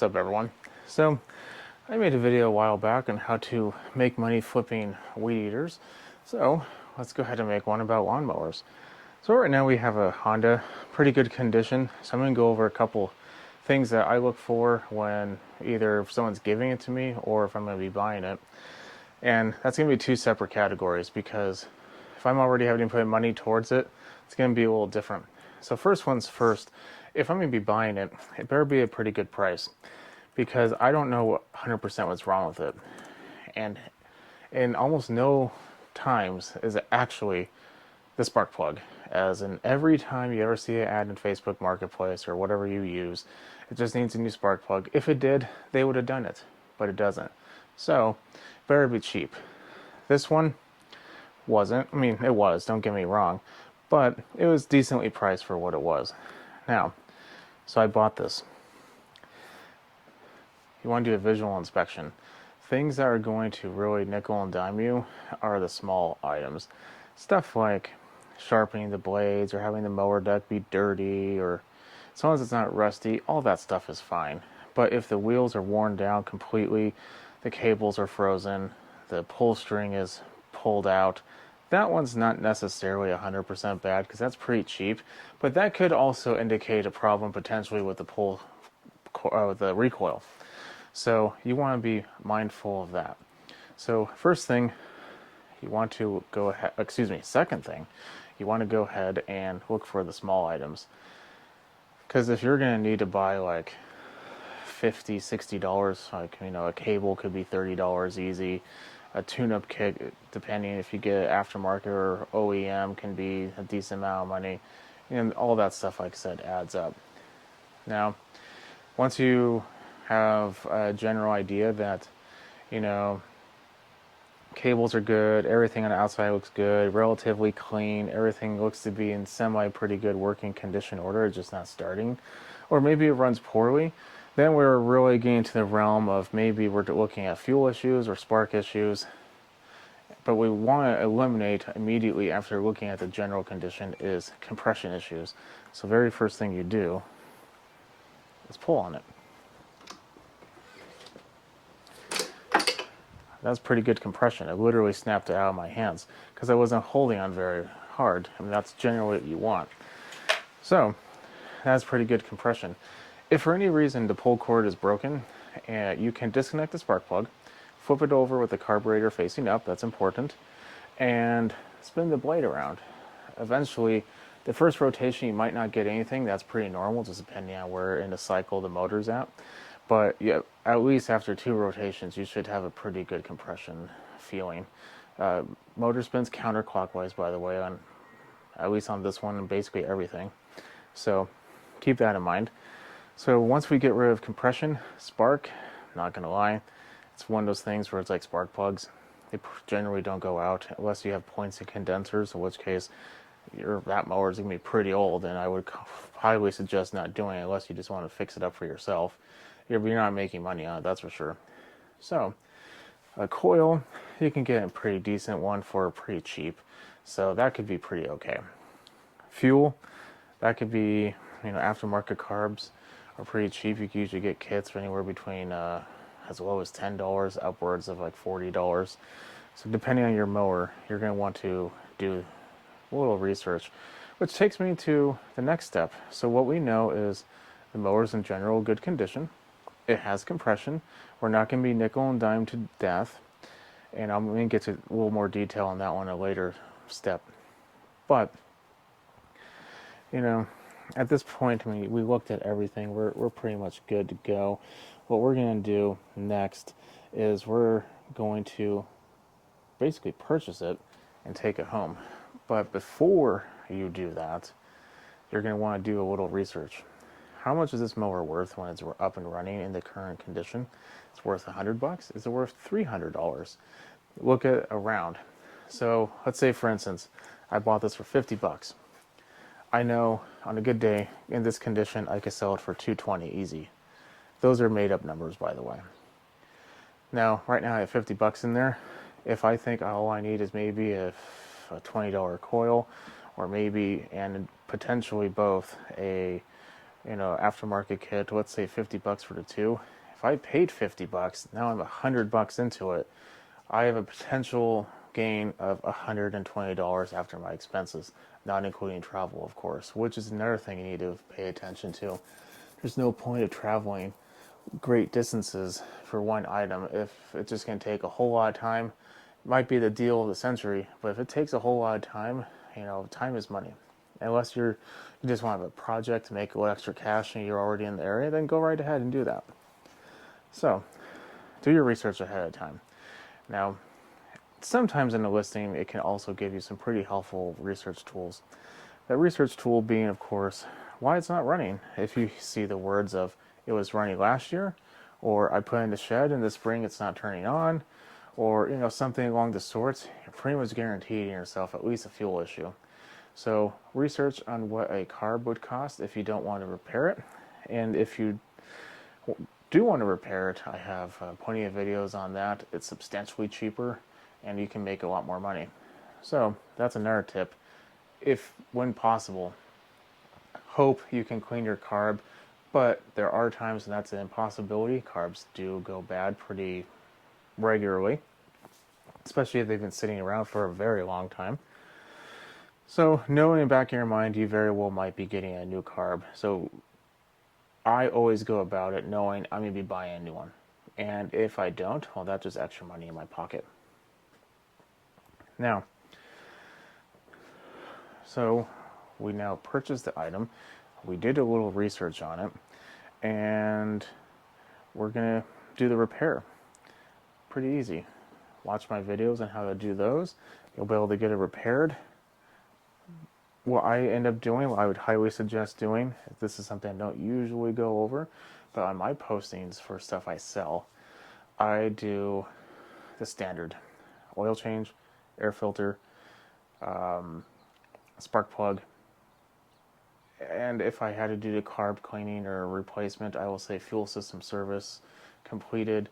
What's up, everyone? So I made a video a while back on how to make money flipping weed eaters. So let's go ahead and make one about lawnmowers. So right now we have a Honda, pretty good condition. So I'm going to go over a couple things that I look for when either if someone's giving it to me or if I'm going to be buying it. And that's going to be two separate categories because if I'm already having to put money towards it, it's going to be a little different. So first one's first, if I'm going to be buying it, it better be a pretty good price because I don't know 100% what's wrong with it. And in almost no times is it actually the spark plug. As in every time you ever see an ad in Facebook Marketplace or whatever you use, it just needs a new spark plug. If it did, they would have done it, but it doesn't. So, better be cheap. This one wasn't. I mean, it was, don't get me wrong, but it was decently priced for what it was. Now, so I bought this. You want to do a visual inspection. Things that are going to really nickel and dime you are the small items. Stuff like sharpening the blades or having the mower deck be dirty, or as long as it's not rusty, all that stuff is fine. But if the wheels are worn down completely, the cables are frozen, the pull string is pulled out, that one's not necessarily 100% bad because that's pretty cheap, but that could also indicate a problem potentially with the recoil. So you want to be mindful of that. So first thing, you want to go ahead, second thing, you want to go ahead and look for the small items. Because if you're going to need to buy like $50, $60, like, a cable could be $30 easy. A tune-up kit, depending if you get aftermarket or OEM, can be a decent amount of money. And all that stuff, like I said, adds up. Now, once you have a general idea that, cables are good, everything on the outside looks good, relatively clean, everything looks to be in pretty good working condition order, it's just not starting, or maybe it runs poorly, then we're really getting to the realm of maybe we're looking at fuel issues or spark issues. But we want to eliminate immediately after looking at the general condition is compression issues. So very first thing you do is pull on it. That's pretty good compression. It literally snapped it out of my hands because I wasn't holding on very hard. I mean, that's generally what you want. So that's pretty good compression. If for any reason the pull cord is broken, you can disconnect the spark plug, flip it over with the carburetor facing up, that's important, and spin the blade around. Eventually, the first rotation you might not get anything, that's pretty normal, just depending on where in the cycle the motor's at. But yeah, at least after 2 rotations, you should have a pretty good compression feeling. Motor spins counterclockwise, by the way, at least on this one and basically everything. So keep that in mind. So once we get rid of compression, spark, not gonna lie, it's one of those things where it's like spark plugs. They generally don't go out unless you have points and condensers, in which case that mower is gonna be pretty old, and I would highly suggest not doing it unless you just want to fix it up for yourself. You're not making money on it, that's for sure. So a coil, you can get a pretty decent one for pretty cheap, so that could be pretty okay. Fuel, that could be, aftermarket carbs are pretty cheap. You can usually get kits for anywhere between as low as $10 upwards of like $40. So depending on your mower, you're going to want to do a little research, which takes me to the next step. So what we know is the mower's in general good condition. It has compression. We're not going to be nickel and dime to death, and I'm going to get to a little more detail on that one in a later step. But at this point, we looked at everything. We're pretty much good to go. What we're going to do next is we're going to basically purchase it and take it home. But before you do that, you're going to want to do a little research. How much is this mower worth when it's up and running in the current condition? It's worth $100? Is it worth $300? Look at around. So let's say, for instance, I bought this for $50. I know on a good day in this condition I could sell it for $220 easy. Those are made up numbers, by the way. Now, right now I have $50 in there. If I think all I need is maybe a $20 coil, or maybe, and potentially both, a aftermarket kit, let's say $50 for the two. If I paid $50, now I'm $100 into it. I have a potential gain of $120 after my expenses, not including travel, of course, which is another thing you need to pay attention to. There's no point of traveling great distances for one item if it's just going to take a whole lot of time. It might be the deal of the century, but if it takes a whole lot of time, time is money. Unless you just want to have a project to make a little extra cash and you're already in the area, then go right ahead and do that. So, do your research ahead of time. Now, sometimes in the listing, it can also give you some pretty helpful research tools. That research tool being, of course, why it's not running. If you see the words of it was running last year, or I put in the shed in the spring, it's not turning on, or something along the sorts, you're pretty much guaranteeing yourself at least a fuel issue. So research on what a carb would cost if you don't want to repair it, and if you do want to repair it, I have plenty of videos on that. It's substantially cheaper, and you can make a lot more money. So that's another tip. If, when possible, hope you can clean your carb, but there are times when that's an impossibility. Carbs do go bad pretty regularly, especially if they've been sitting around for a very long time. So knowing in the back of your mind, you very well might be getting a new carb. So I always go about it knowing I'm going to be buying a new one. And if I don't, well, that's just extra money in my pocket. Now, so we now purchased the item. We did a little research on it. And we're going to do the repair. Pretty easy. Watch my videos on how to do those. You'll be able to get it repaired. What I end up doing, what I would highly suggest doing, this is something I don't usually go over, but on my postings for stuff I sell, I do the standard oil change, air filter, spark plug, and if I had to do the carb cleaning or replacement, I will say fuel system service completed.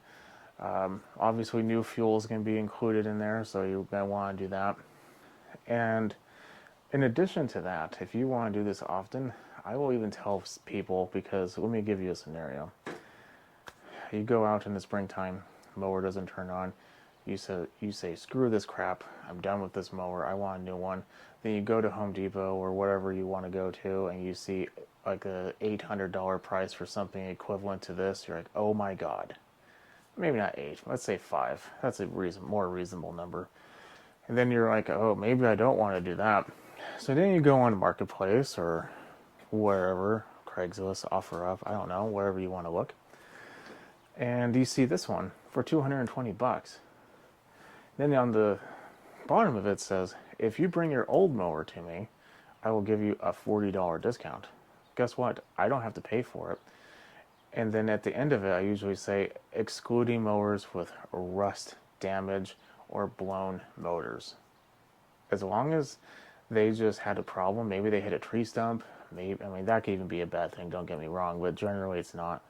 Obviously new fuel is going to be included in there, so you're going to want to do that. And in addition to that, if you want to do this often, I will even tell people, because let me give you a scenario. You go out in the springtime, mower doesn't turn on, you say, screw this crap, I'm done with this mower, I want a new one. Then you go to Home Depot or whatever you want to go to, and you see like a $800 price for something equivalent to this. You're like, oh my god. Maybe not 8, let's say 5. That's a more reasonable number. And then you're like, oh, maybe I don't want to do that. So then you go on Marketplace or wherever, Craigslist, OfferUp, I don't know, wherever you want to look. And you see this one for $220. Then on the bottom of it says, if you bring your old mower to me, I will give you a $40 discount. Guess what? I don't have to pay for it. And then at the end of it, I usually say, excluding mowers with rust, damage, or blown motors. As long as they just had a problem, maybe they hit a tree stump, that could even be a bad thing, don't get me wrong, but generally it's not.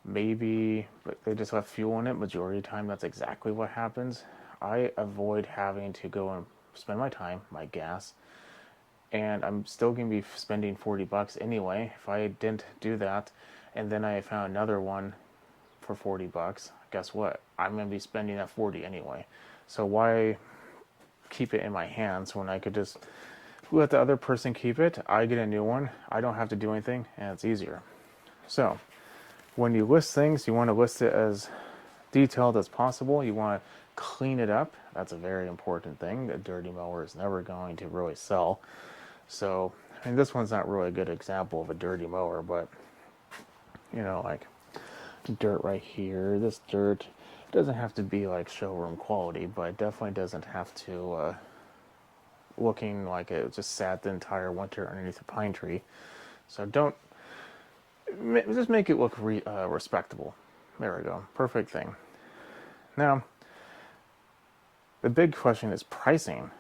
Maybe they just left fuel in it. Majority of the time, that's exactly what happens. I avoid having to go and spend my time, my gas, and I'm still going to be spending $40 anyway. If I didn't do that, and then I found another one for $40, guess what? I'm going to be spending that $40 anyway. So why keep it in my hands when I could just let the other person keep it? I get a new one. I don't have to do anything, and it's easier. So when you list things, you want to list it as detailed as possible. You want to clean it up. That's a very important thing. A dirty mower is never going to really sell. So, this one's not really a good example of a dirty mower, but, like dirt right here, this dirt doesn't have to be like showroom quality, but it definitely doesn't have to looking like it just sat the entire winter underneath a pine tree. So just make it look respectable. There we go. Perfect thing. Now, the big question is pricing.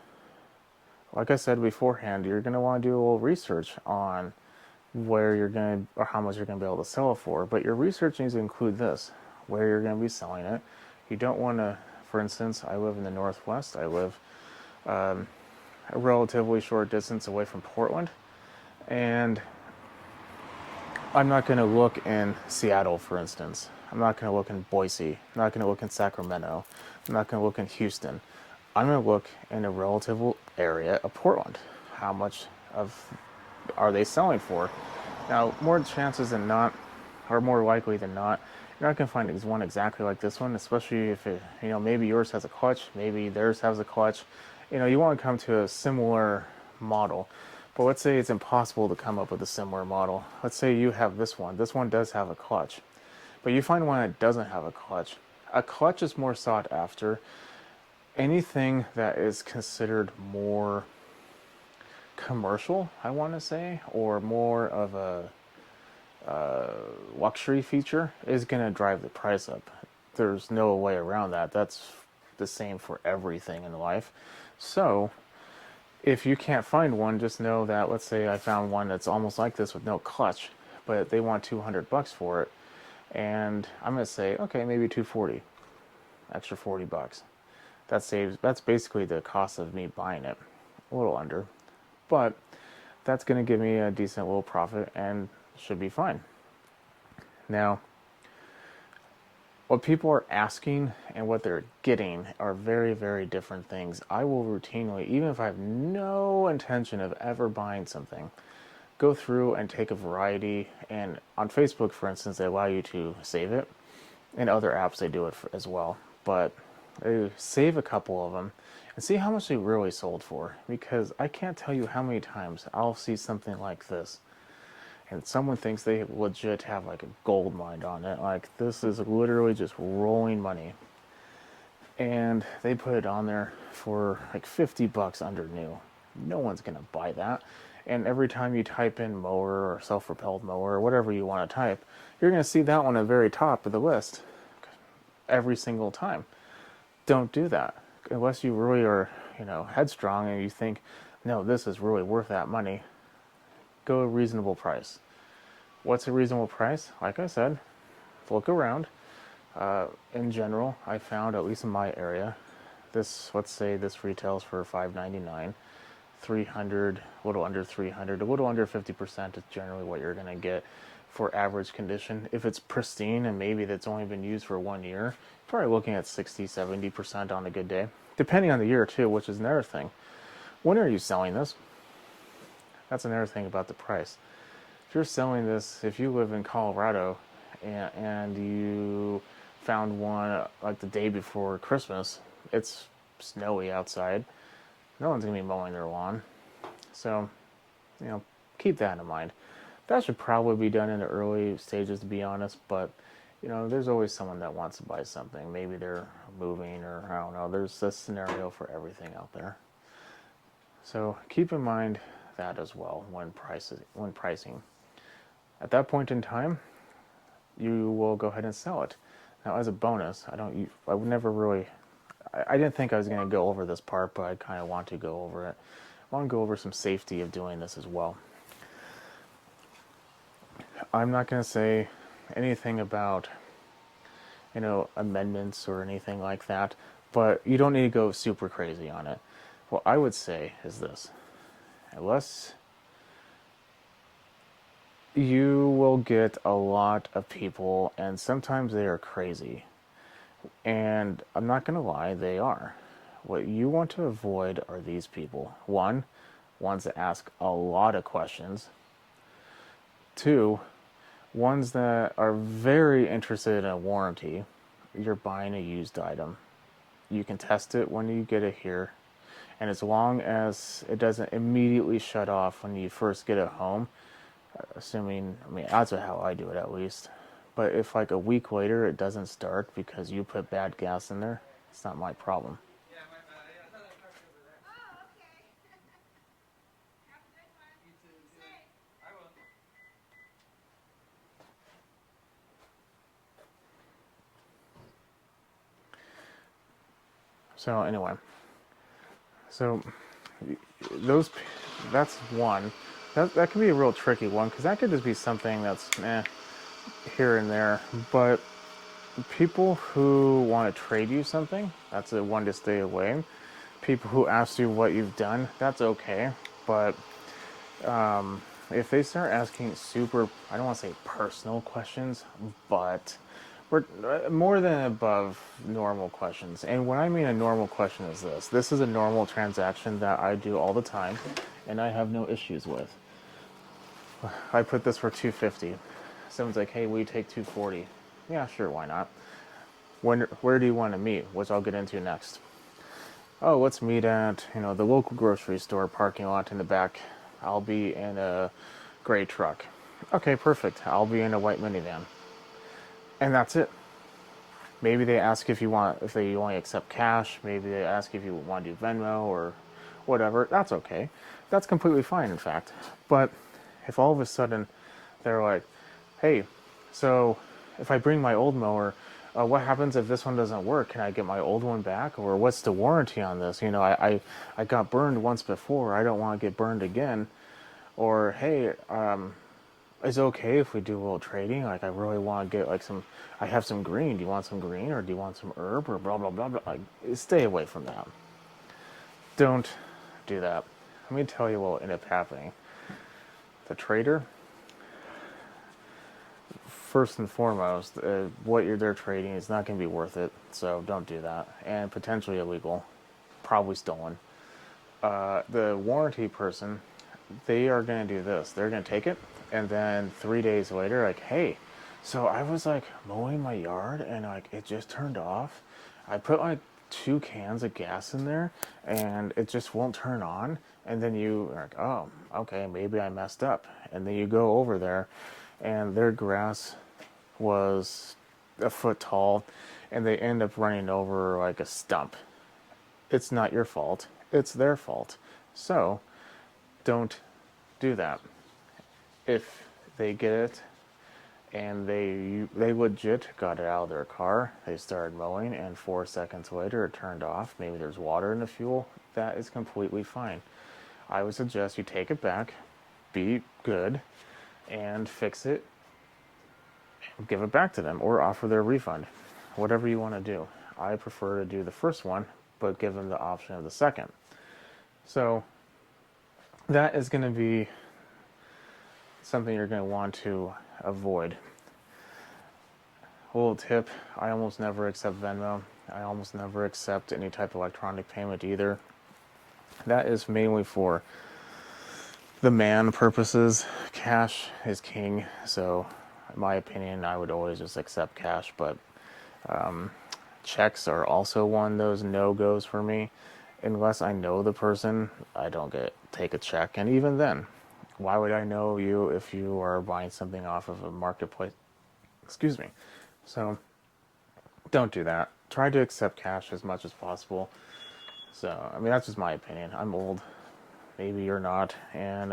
Like I said beforehand, you're going to want to do a little research on where you're going to, or how much you're going to be able to sell it for. But your research needs to include this, where you're going to be selling it. You don't want to, for instance, I live in the Northwest. I live a relatively short distance away from Portland. And I'm not going to look in Seattle, for instance. I'm not going to look in Boise. I'm not going to look in Sacramento. I'm not going to look in Houston. I'm going to look in a relative area of Portland. How much of are they selling for? Now, more chances than not, or more likely than not, you're not going to find one exactly like this one, especially if it, maybe yours has a clutch, maybe theirs has a clutch. You want to come to a similar model. But let's say it's impossible to come up with a similar model. Let's say you have this one. This one does have a clutch. But you find one that doesn't have a clutch. A clutch is more sought after. Anything that is considered more commercial, I want to say, or more of a luxury feature is going to drive the price up. There's no way around that. That's the same for everything in life. So, if you can't find one, just know that, let's say I found one that's almost like this with no clutch, but they want $200 for it. And I'm going to say, okay, maybe 240, extra $40. That's basically the cost of me buying it, a little under. But that's going to give me a decent little profit and should be fine. Now, what people are asking and what they're getting are very, very different things. I will routinely, even if I have no intention of ever buying something, go through and take a variety. And on Facebook, for instance, they allow you to save it. In other apps, they do it as well. But save a couple of them and see how much they really sold for. Because I can't tell you how many times I'll see something like this and someone thinks they legit have like a gold mine on it. Like, this is literally just rolling money. And they put it on there for like $50 under new. No one's going to buy that. And every time you type in mower or self-propelled mower or whatever you want to type, you're going to see that one at the very top of the list every single time. Don't do that. Unless you really are, headstrong and you think, no, this is really worth that money. Go a reasonable price. What's a reasonable price? Like I said, look around. In general, I found, at least in my area, let's say this retails for $5.99, 300, a little under 300, a little under 50% is generally what you're going to get for average condition. If it's pristine and maybe that's only been used for 1 year, you're probably looking at 60-70% on a good day, depending on the year too, which is another thing. When are you selling this? That's another thing about the price. If you're selling this, if you live in Colorado and you found one like the day before Christmas, it's snowy outside, no one's going to be mowing their lawn. So, keep that in mind. That should probably be done in the early stages, to be honest, but, there's always someone that wants to buy something. Maybe they're moving, or I don't know. There's a scenario for everything out there. So keep in mind that as well when pricing. At that point in time, you will go ahead and sell it. Now, as a bonus, I would never really, I didn't think I was going to go over this part, but I kind of want to go over it. I want to go over some safety of doing this as well. I'm not going to say anything about, amendments or anything like that, but you don't need to go super crazy on it. What I would say is this: unless you will get a lot of people, and sometimes they are crazy. And I'm not going to lie, they are. What you want to avoid are these people. One, ones that ask a lot of questions. Two, ones that are very interested in a warranty. You're buying a used item. You can test it when you get it here. And as long as it doesn't immediately shut off when you first get it home, that's how I do it at least. But if like a week later it doesn't start because you put bad gas in there, it's not my problem. So anyway, that's one. That can be a real tricky one, because that could just be something that's here and there. But people who want to trade you something, that's the one to stay away. People who ask you what you've done, that's okay. But if they start asking super, I don't want to say personal questions, but we're more than above normal questions. And what I mean a normal question is this. This is a normal transaction that I do all the time, and I have no issues with. I put this for 250. Someone's like, hey, will you take 240? Yeah, sure, why not? Where do you want to meet? Which I'll get into next. Oh, let's meet at, the local grocery store parking lot in the back. I'll be in a gray truck. Okay, perfect. I'll be in a white minivan. And that's it. Maybe they ask if they only accept cash. Maybe they ask if you want to do Venmo or whatever. That's okay. That's completely fine, in fact. But if all of a sudden they're like, hey, so if I bring my old mower, what happens if this one doesn't work? Can I get my old one back? Or what's the warranty on this? I got burned once before. I don't want to get burned again. Or, hey, is it okay if we do a little trading? Like, I really want to get I have some green. Do you want some green or do you want some herb or blah, blah, blah, blah? Like, stay away from that. Don't do that. Let me tell you what will end up happening. The trader, first and foremost, they're trading is not going to be worth it. So don't do that. And potentially illegal, probably stolen. The warranty person, they are going to do this. They're going to take it, and then 3 days later, like, hey, so I was like mowing my yard, and like it just turned off. I put like 2 cans of gas in there, and it just won't turn on. And then you are like, oh, okay, maybe I messed up. And then you go over there, and their grass was a foot tall, and they end up running over like a stump. It's not your fault. It's their fault. So don't do that. If they get it and they legit got it out of their car, they started mowing, and 4 seconds later it turned off, maybe there's water in the fuel, that is completely fine. I would suggest you take it back, be good, and fix it, give it back to them, or offer their refund. Whatever you want to do. I prefer to do the first one, but give them the option of the second. So that is going to be something you're going to want to avoid. A little tip, I almost never accept Venmo. I almost never accept any type of electronic payment either. That is mainly for the man purposes. Cash is king, so in my opinion, I would always just accept cash, but checks are also one of those no-goes for me. Unless I know the person, I don't take a check. And even then, why would I know you if you are buying something off of a marketplace? Excuse me. So don't do that. Try to accept cash as much as possible. So, I mean, that's just my opinion. I'm old. Maybe you're not. And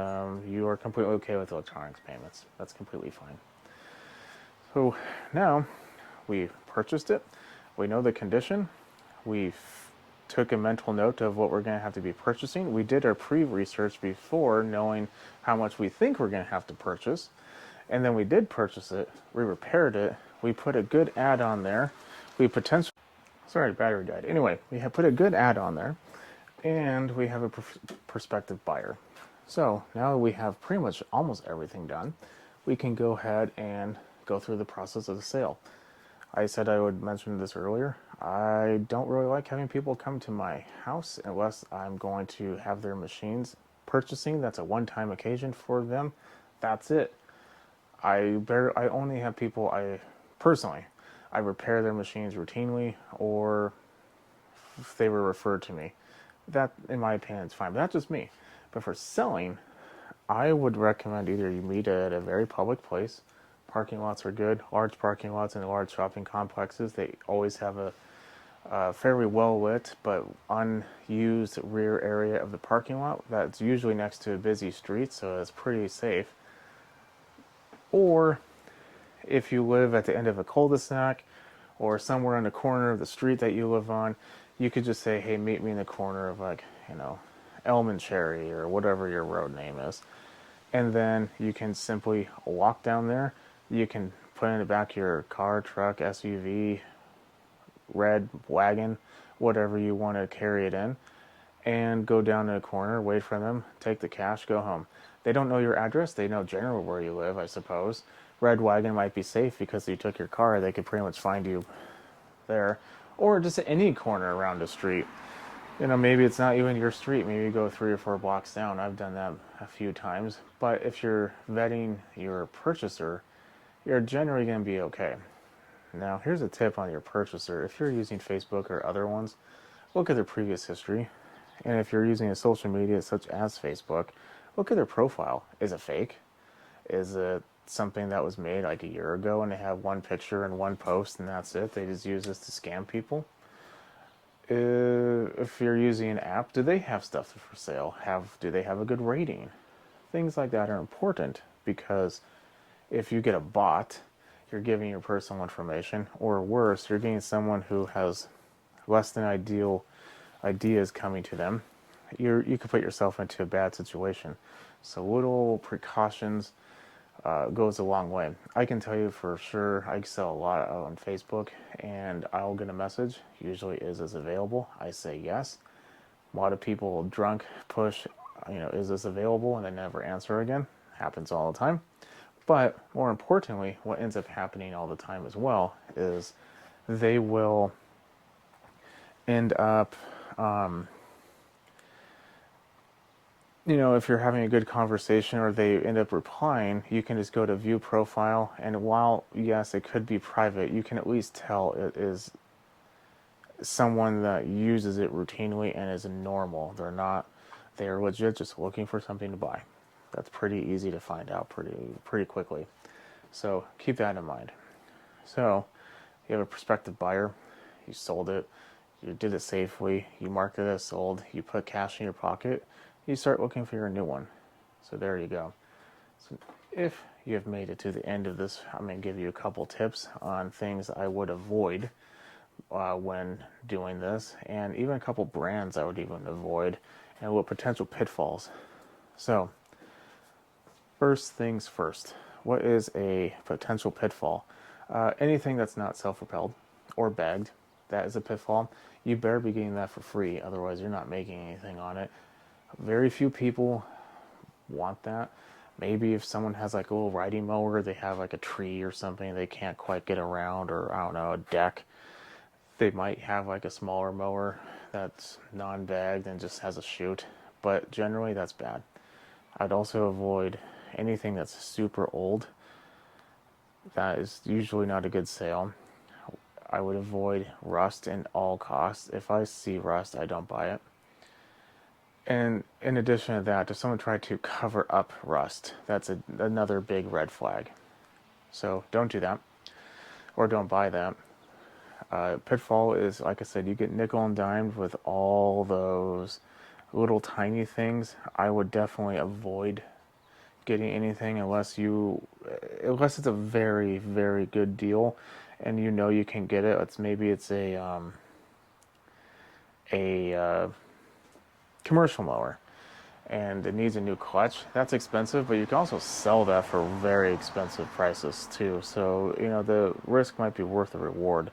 you are completely okay with electronics payments. That's completely fine. So now we purchased it. We know the condition. We took a mental note of what we're going to have to be purchasing. We did our pre-research before knowing how much we think we're going to have to purchase. And then we did purchase it. We repaired it. We put a good ad on there. Sorry, battery died. Anyway, we have put a good ad on there. And we have a prospective buyer. So now we have pretty much almost everything done. We can go ahead and go through the process of the sale. I said I would mention this earlier. I don't really like having people come to my house unless I'm going to have their machines purchasing. That's a one-time occasion for them. That's it. I only have people I repair their machines routinely, or if they were referred to me. That, in my opinion, is fine. But that's just me. But for selling, I would recommend either you meet at a very public place. Parking lots are good. Large parking lots and large shopping complexes, they always have a fairly well lit but unused rear area of the parking lot that's usually next to a busy street, so it's pretty safe. Or if you live at the end of a cul-de-sac or somewhere on the corner of the street that you live on, you could just say, hey, meet me in the corner of Elm and Cherry or whatever your road name is. And then you can simply walk down there. You can put in the back of your car, truck, SUV, red wagon, whatever you want to carry it in, and go down to the corner, wait for them, take the cash, go home. They don't know your address. They know generally where you live, I suppose. Red Wagon might be safe because you took your car. They could pretty much find you there. Or just at any corner around the street. Maybe it's not even your street. Maybe you go 3 or 4 blocks down. I've done that a few times. But if you're vetting your purchaser, you're generally going to be okay. Now, here's a tip on your purchaser. If you're using Facebook or other ones, look at their previous history. And if you're using a social media such as Facebook, look at their profile. Is it fake? Is it something that was made like a year ago and they have one picture and one post and that's it? They just use this to scam people? If you're using an app, do they have stuff for sale? Do they have a good rating? Things like that are important because if you get a bot, you're giving your personal information, or worse, you're getting someone who has less than ideal ideas coming to them. You could put yourself into a bad situation. So little precautions goes a long way. I can tell you for sure, I sell a lot on Facebook, and I'll get a message. Usually, is this available? I say yes. A lot of people drunk push, is this available, and they never answer again. Happens all the time. But more importantly, what ends up happening all the time as well is they will end up, if you're having a good conversation or they end up replying, you can just go to view profile. And while, yes, it could be private, you can at least tell it is someone that uses it routinely and is normal. They're legit just looking for something to buy. That's pretty easy to find out pretty quickly. So keep that in mind. So you have a prospective buyer, you sold it, you did it safely, you marked it as sold, you put cash in your pocket, you start looking for your new one. So there you go. So if you have made it to the end of this, I'm going to give you a couple tips on things I would avoid when doing this, and even a couple brands I would even avoid, and what potential pitfalls. So first things first, what is a potential pitfall? Anything that's not self-propelled or bagged, that is a pitfall. You better be getting that for free, otherwise you're not making anything on it. Very few people want that. Maybe if someone has like a little riding mower, they have like a tree or something they can't quite get around, or I don't know, a deck. They might have like a smaller mower that's non-bagged and just has a chute, but generally that's bad. I'd also avoid anything that's super old. That is usually not a good sale. I would avoid rust at all costs. If I see rust, I don't buy it. And in addition to that, if someone tried to cover up rust, that's another big red flag. So don't do that, or don't buy that. Pitfall is, like I said, you get nickel and dimed with all those little tiny things. I would definitely avoid getting anything unless it's a very, very good deal and you can get it. Maybe it's a commercial mower and it needs a new clutch. That's expensive, but you can also sell that for very expensive prices too. So the risk might be worth the reward.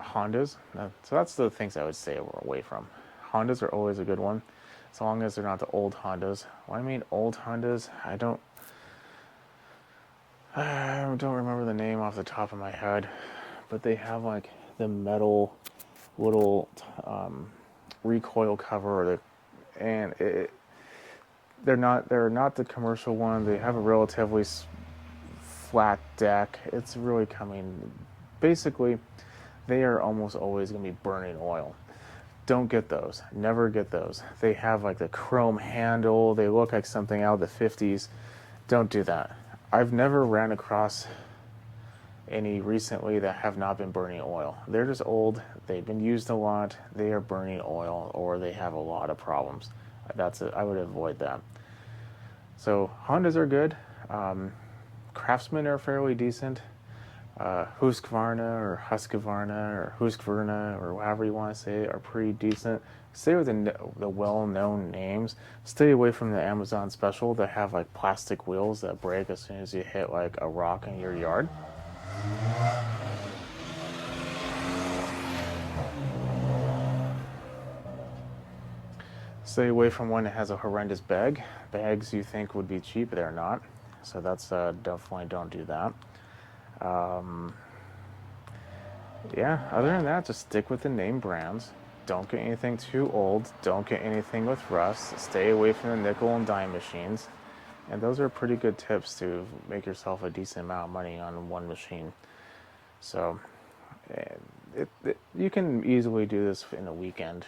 Hondas. So that's the things I would say we're away from. Hondas are always a good one, as long as they're not the old Hondas. When I mean old Hondas, I don't remember the name off the top of my head, but they have like the metal little recoil cover, they're not the commercial one. They have a relatively flat deck. It's really basically, they are almost always going to be burning oil. Don't get those. Never get those. They have like the chrome handle. They look like something out of the 50s. Don't do that. I've never ran across any recently that have not been burning oil. They're just old. They've been used a lot. They are burning oil, or they have a lot of problems. I would avoid that. So Hondas are good. Craftsman are fairly decent. Husqvarna or Husqvarna or Husqvarna or however you want to say it are pretty decent. Stay with the well-known names. Stay away from the Amazon special that have like plastic wheels that break as soon as you hit like a rock in your yard. Stay away from one that has a horrendous bag. Bags you think would be cheap, they're not. So that's definitely don't do that. Um, yeah, other than that, just stick with the name brands. Don't get anything too old. Don't get anything with rust. Stay away from the nickel and dime machines. And those are pretty good tips to make yourself a decent amount of money on one machine. So you can easily do this in a weekend,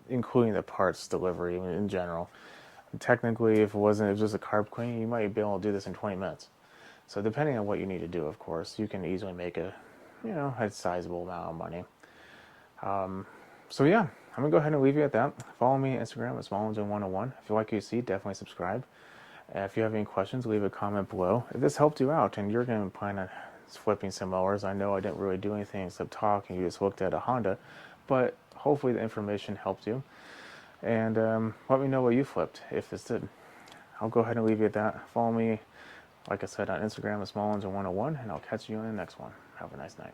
including the parts delivery in general. Technically, if it wasn't, if it was just a carb cleaning, you might be able to do this in 20 minutes. So depending on what you need to do, of course, you can easily make a sizable amount of money. So yeah, I'm gonna go ahead and leave you at that. Follow me on Instagram at smallengine101. If you like what you see, definitely subscribe. If you have any questions, leave a comment below. If this helped you out and you're gonna plan on flipping some mowers, I know I didn't really do anything except talk and you just looked at a Honda, but hopefully the information helped you. And let me know what you flipped if this did. I'll go ahead and leave you at that. Follow me, like I said, on Instagram at smallengine101, and I'll catch you in the next one. Have a nice night.